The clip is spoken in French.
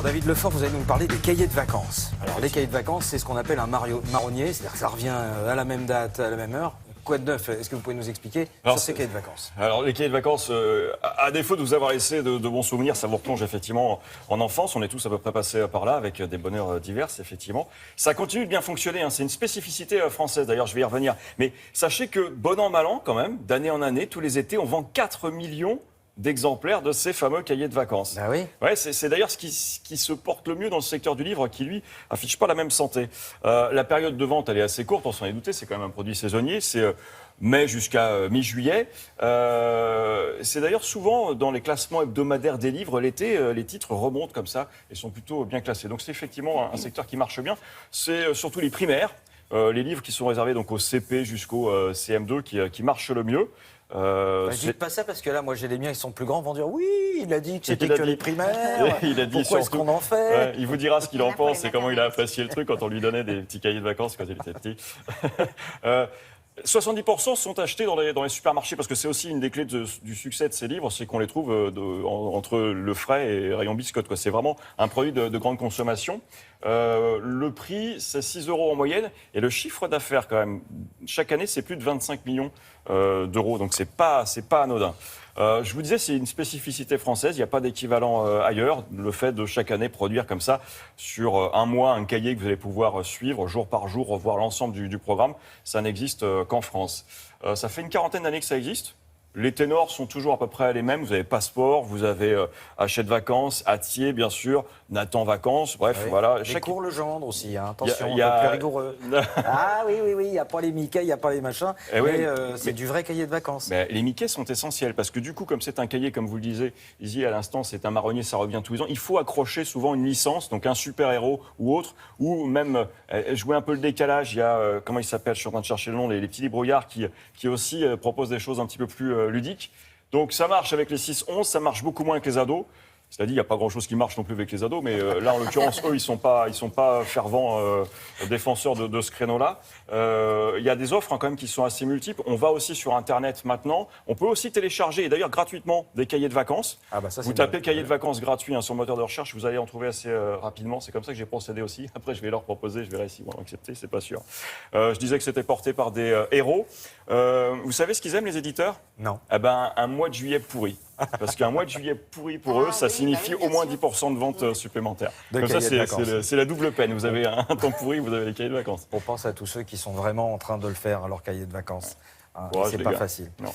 David Lefort, vous allez nous parler des cahiers de vacances. Alors, les cahiers de vacances, c'est ce qu'on appelle un marronnier, c'est-à-dire que ça revient à la même date, à la même heure. Quoi de neuf? Est-ce que vous pouvez nous expliquer sur ces cahiers de vacances? Alors, les cahiers de vacances, à défaut de vous avoir laissé de bons souvenirs, ça vous replonge effectivement en enfance. On est tous à peu près passés par là avec des bonheurs divers, effectivement. Ça continue de bien fonctionner, hein. C'est une spécificité française, d'ailleurs, je vais y revenir. Mais sachez que, bon an, mal an, quand même, d'année en année, tous les étés, on vend 4 millions d'exemplaires de ces fameux cahiers de vacances. Bah oui. Ouais, c'est d'ailleurs ce qui se porte le mieux dans le secteur du livre, qui lui affiche pas la même santé. La période de vente, elle est assez courte, on s'en est douté, c'est quand même un produit saisonnier, c'est mai jusqu'à mi-juillet. C'est d'ailleurs souvent dans les classements hebdomadaires des livres, l'été, les titres remontent comme ça et sont plutôt bien classés. Donc c'est effectivement un secteur qui marche bien. C'est surtout les primaires, les livres qui sont réservés donc au CP jusqu'au CM2 qui marchent le mieux. Dites pas ça parce que là, moi j'ai les miens, ils sont plus grands, vont dire oui, il a dit que c'était que les primaires. Il a dit pourquoi est-ce qu'on en fait? Ouais, il vous dira ce qu'il en pense et comment il a apprécié le truc quand on lui donnait des petits cahiers de vacances quand il était petit. 70% sont achetés dans les supermarchés parce que c'est aussi une des clés du succès de ces livres, c'est qu'on les trouve entre le frais et rayon biscotte, quoi. C'est vraiment un produit de grande consommation. Le prix, c'est 6 € en moyenne et le chiffre d'affaires, quand même, chaque année, c'est plus de 25 millions d'euros. Donc, c'est pas anodin. Je vous disais, c'est une spécificité française. Il n'y a pas d'équivalent ailleurs. Le fait de chaque année produire comme ça, sur un mois, un cahier que vous allez pouvoir suivre jour par jour, revoir l'ensemble du programme, ça n'existe qu'en France. Ça fait une quarantaine d'années que ça existe. Les ténors sont toujours à peu près les mêmes. Vous avez Passeport, vous avez Hachette Vacances, Hatier, bien sûr, Nathan Vacances. Bref, Oui. voilà. Les cours Legendre aussi, hein. Attention, Il y a- un peu plus rigoureux. Ah oui, il n'y a pas les Mickey, il n'y a pas les machins, mais c'est du vrai cahier de vacances. Mais les Mickey sont essentiels parce que du coup, comme c'est un cahier, comme vous le disiez, Izzy, à l'instant, c'est un marronnier, ça revient tous les ans. Il faut accrocher souvent une licence, donc un super-héros ou autre, ou même jouer un peu le décalage. Il y a, comment il s'appelle, je suis en train de chercher le nom, les petits débrouillards qui aussi proposent des choses un petit peu plus ludiques. Donc ça marche avec les 6-11, ça marche beaucoup moins avec les ados. C'est-à-dire, il n'y a pas grand-chose qui marche non plus avec les ados, mais là, en l'occurrence, eux, ils sont pas fervents défenseurs de ce créneau-là. Il y a des offres quand même qui sont assez multiples. On va aussi sur Internet maintenant. On peut aussi télécharger, et d'ailleurs gratuitement, des cahiers de vacances. Ah bah ça, vous tapez cahier de vacances gratuit sur le moteur de recherche, vous allez en trouver assez rapidement. C'est comme ça que j'ai procédé aussi. Après, je vais leur proposer, je verrai s'ils vont accepter, c'est pas sûr. Je disais que c'était porté par des héros. Vous savez ce qu'ils aiment, les éditeurs? Non. Eh ben, un mois de juillet pourri. Parce qu'un mois de juillet pourri pour eux, ça signifie au moins 10% de ventes supplémentaires. Comme ça, c'est la double peine. Vous avez un temps pourri, vous avez les cahiers de vacances. On pense à tous ceux qui sont vraiment en train de le faire, leur cahier de vacances. Hein, Courage, c'est les pas gars. facile. Non.